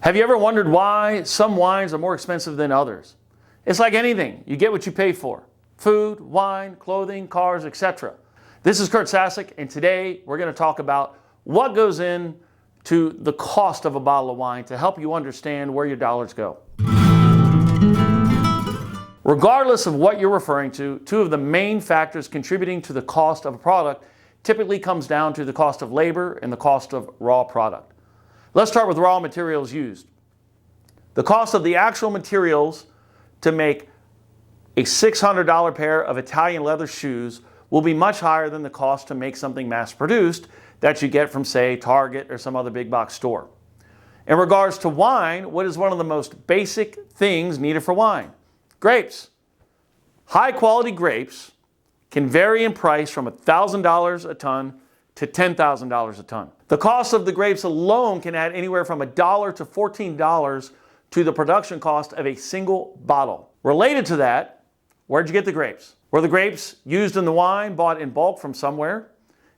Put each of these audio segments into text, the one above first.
Have you ever wondered why some wines are more expensive than others? It's like anything. You get what you pay for. Food, wine, clothing, cars, etc. This is Kurt Sasek, and today we're going to talk about what goes into the cost of a bottle of wine to help you understand where your dollars go. Regardless of what you're referring to, two of the main factors contributing to the cost of a product typically comes down to the cost of labor and the cost of raw product. Let's start with raw materials used. The cost of the actual materials to make a $600 pair of Italian leather shoes will be much higher than the cost to make something mass-produced that you get from, say, Target or some other big box store. In regards to wine, what is one of the most basic things needed for wine? Grapes. High-quality grapes can vary in price from $1,000 a ton to $10,000 a ton. The cost of the grapes alone can add anywhere from $1 to $14 to the production cost of a single bottle. Related to that, where'd you get the grapes? Were the grapes used in the wine bought in bulk from somewhere?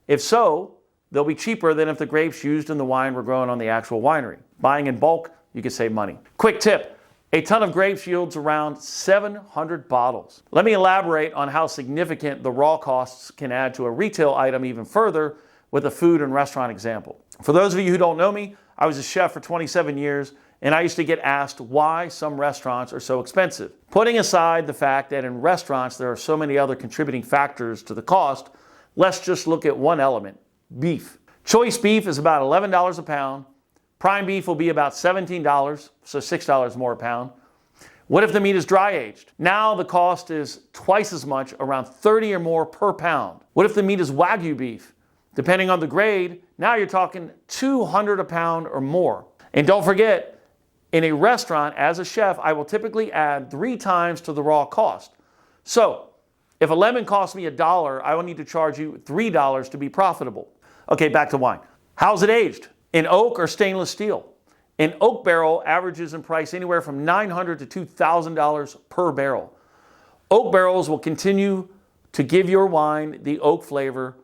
If so, they'll be cheaper than if the grapes used in the wine were grown on the actual winery. Buying in bulk, you can save money. Quick tip, a ton of grapes yields around 700 bottles. Let me elaborate on how significant the raw costs can add to a retail item even further with a food and restaurant example. For those of you who don't know me, I was a chef for 27 years, and I used to get asked why some restaurants are so expensive. Putting aside the fact that in restaurants there are so many other contributing factors to the cost, let's just look at one element, beef. Choice beef is about $11 a pound. Prime beef will be about $17, so $6 more a pound. What if the meat is dry aged? Now the cost is twice as much, around $30 or more per pound. What if the meat is Wagyu beef? Depending on the grade, now you're talking $200 a pound or more. And don't forget, in a restaurant, as a chef, I will typically add 3 times to the raw cost. So, if a lemon costs me $1, I will need to charge you $3 to be profitable. Okay, back to wine. How's it aged? In oak or stainless steel? An oak barrel averages in price anywhere from $900 to $2,000 per barrel. Oak barrels will continue to give your wine the oak flavor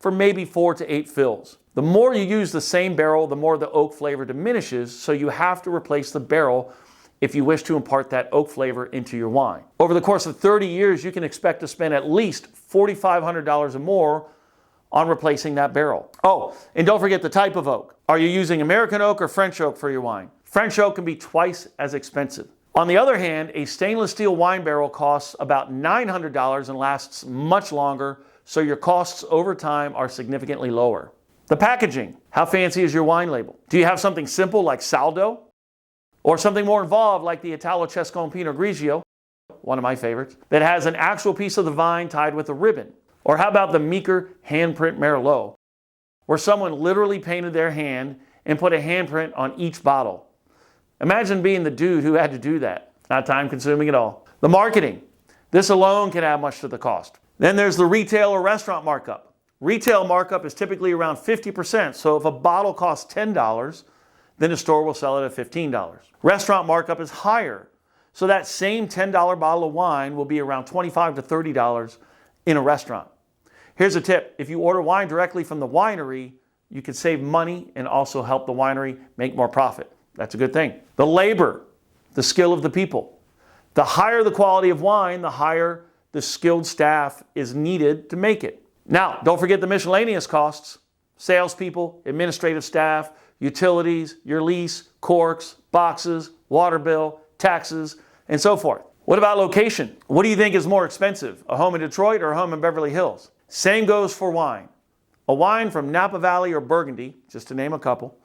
for maybe 4 to 8 fills. The more you use the same barrel, the more the oak flavor diminishes, so you have to replace the barrel if you wish to impart that oak flavor into your wine. Over the course of 30 years, you can expect to spend at least $4,500 or more on replacing that barrel. Oh, and don't forget the type of oak. Are you using American oak or French oak for your wine? French oak can be twice as expensive. On the other hand, a stainless steel wine barrel costs about $900 and lasts much longer, so your costs over time are significantly lower. The packaging. How fancy is your wine label? Do you have something simple like Saldo? Or something more involved like the Italo Cescone Pinot Grigio, one of my favorites, that has an actual piece of the vine tied with a ribbon? Or how about the Meeker handprint Merlot, where someone literally painted their hand and put a handprint on each bottle? Imagine being the dude who had to do that. Not time consuming at all. The marketing. This alone can add much to the cost. Then there's the retail or restaurant markup. Retail markup is typically around 50%, so if a bottle costs $10, then the store will sell it at $15. Restaurant markup is higher, so that same $10 bottle of wine will be around $25 to $30 in a restaurant. Here's a tip. If you order wine directly from the winery, you can save money and also help the winery make more profit. That's a good thing. The labor, the skill of the people. The higher the quality of wine, the higher the skilled staff is needed to make it. Now, don't forget the miscellaneous costs. Salespeople, administrative staff, utilities, your lease, corks, boxes, water bill, taxes, and so forth. What about location? What do you think is more expensive, a home in Detroit or a home in Beverly Hills? Same goes for wine. A wine from Napa Valley or Burgundy, just to name a couple,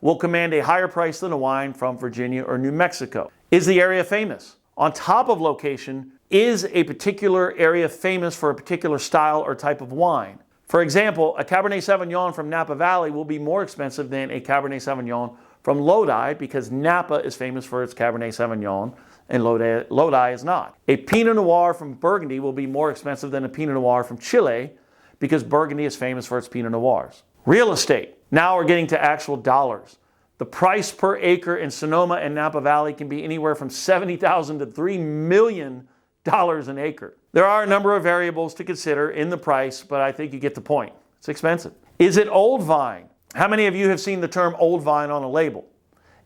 will command a higher price than a wine from Virginia or New Mexico. Is the area famous? On top of location, is a particular area famous for a particular style or type of wine? For example, a Cabernet Sauvignon from Napa Valley will be more expensive than a Cabernet Sauvignon from Lodi because Napa is famous for its Cabernet Sauvignon and Lodi is not. A Pinot Noir from Burgundy will be more expensive than a Pinot Noir from Chile because Burgundy is famous for its Pinot Noirs. Real estate. Now we're getting to actual dollars. The price per acre in Sonoma and Napa Valley can be anywhere from $70,000 to $3 million an acre. There are a number of variables to consider in the price, but I think you get the point. It's expensive. Is it old vine? How many of you have seen the term old vine on a label?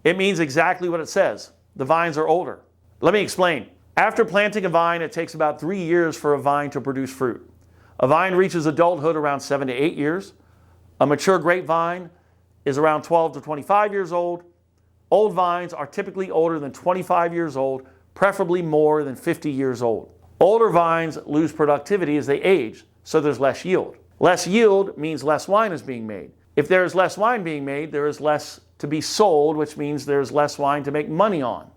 It means exactly what it says. The vines are older. Let me explain. After planting a vine, it takes about 3 years for a vine to produce fruit. A vine reaches adulthood around 7 to 8 years. A mature grapevine is around 12 to 25 years old. Old vines are typically older than 25 years old, preferably more than 50 years old. Older vines lose productivity as they age, so there's less yield. Less yield means less wine is being made. If there is less wine being made, there is less to be sold, which means there's less wine to make money on.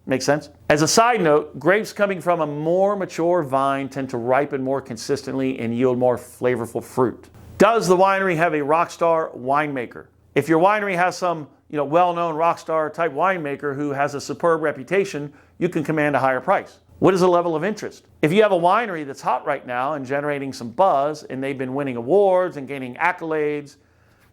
Make sense? As a side note, grapes coming from a more mature vine tend to ripen more consistently and yield more flavorful fruit. Does the winery have a rock star winemaker? If your winery has some well-known rock star type winemaker who has a superb reputation, you can command a higher price. What is the level of interest? If you have a winery that's hot right now and generating some buzz, and they've been winning awards and gaining accolades,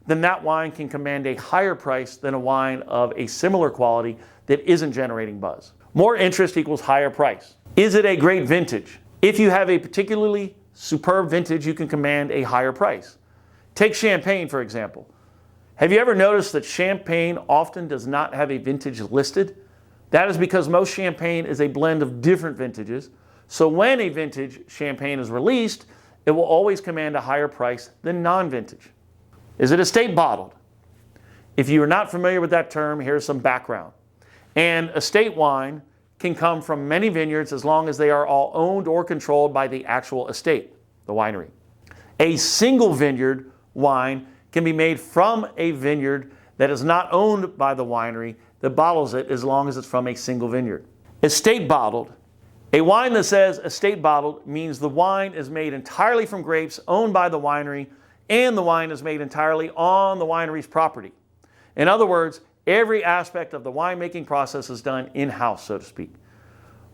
then that wine can command a higher price than a wine of a similar quality that isn't generating buzz. More interest equals higher price. Is it a great vintage? If you have a particularly superb vintage, you can command a higher price. Take champagne, for example. Have you ever noticed that champagne often does not have a vintage listed? That is because most champagne is a blend of different vintages. So when a vintage champagne is released, it will always command a higher price than non-vintage. Is it estate bottled? If you are not familiar with that term, here's some background. And estate wine can come from many vineyards as long as they are all owned or controlled by the actual estate, the winery. A single vineyard wine can be made from a vineyard that is not owned by the winery that bottles it as long as it's from a single vineyard. Estate bottled. A wine that says estate bottled means the wine is made entirely from grapes owned by the winery, and the wine is made entirely on the winery's property. In other words, every aspect of the winemaking process is done in-house, so to speak.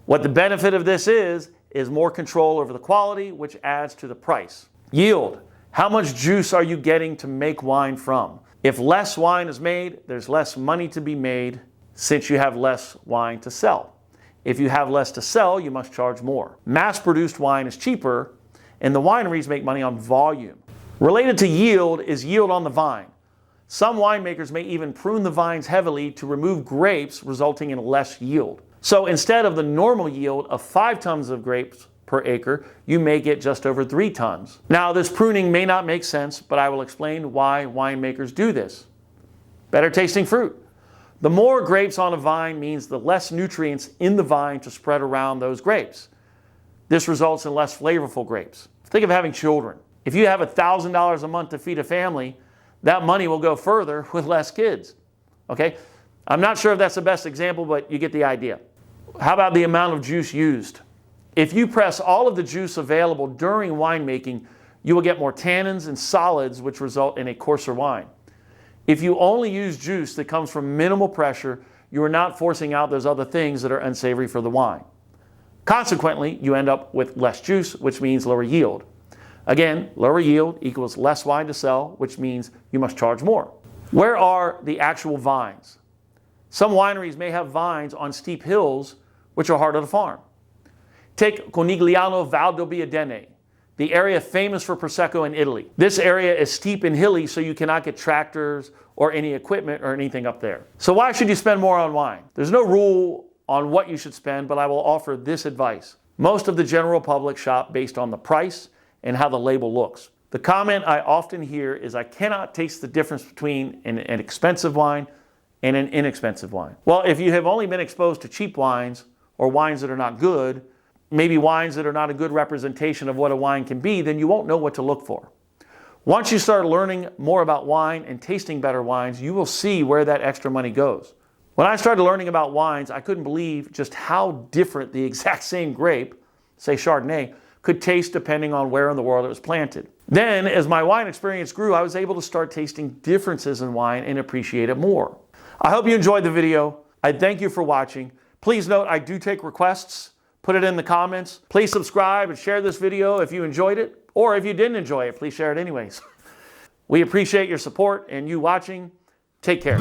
What the benefit of this is more control over the quality, which adds to the price. Yield. How much juice are you getting to make wine from? If less wine is made, there's less money to be made since you have less wine to sell. If you have less to sell, you must charge more. Mass-produced wine is cheaper, and the wineries make money on volume. Related to yield is yield on the vine. Some winemakers may even prune the vines heavily to remove grapes, resulting in less yield. So instead of the normal yield of 5 tons of grapes per acre, you may get just over 3 tons. Now, this pruning may not make sense, but I will explain why winemakers do this. Better tasting fruit. The more grapes on a vine means the less nutrients in the vine to spread around those grapes. This results in less flavorful grapes. Think of having children. If you have $1,000 a month to feed a family, that money will go further with less kids. Okay? I'm not sure if that's the best example, but you get the idea. How about the amount of juice used? If you press all of the juice available during winemaking, you will get more tannins and solids, which result in a coarser wine. If you only use juice that comes from minimal pressure, you are not forcing out those other things that are unsavory for the wine. Consequently, you end up with less juice, which means lower yield. Again, lower yield equals less wine to sell, which means you must charge more. Where are the actual vines? Some wineries may have vines on steep hills, which are harder to farm. Take Conigliano Valdobbiadene, the area famous for Prosecco in Italy. This area is steep and hilly, so you cannot get tractors or any equipment or anything up there. So why should you spend more on wine? There's no rule on what you should spend, but I will offer this advice. Most of the general public shop based on the price and how the label looks. The comment I often hear is, I cannot taste the difference between an expensive wine and an inexpensive wine. Well, if you have only been exposed to cheap wines or wines that are not good, maybe wines that are not a good representation of what a wine can be, then you won't know what to look for. Once you start learning more about wine and tasting better wines, you will see where that extra money goes. When I started learning about wines, I couldn't believe just how different the exact same grape, say Chardonnay, could taste depending on where in the world it was planted. Then, as my wine experience grew, I was able to start tasting differences in wine and appreciate it more. I hope you enjoyed the video. I thank you for watching. Please note, I do take requests. Put it in the comments. Please subscribe and share this video if you enjoyed it, or if you didn't enjoy it, please share it anyways. We appreciate your support and you watching. Take care.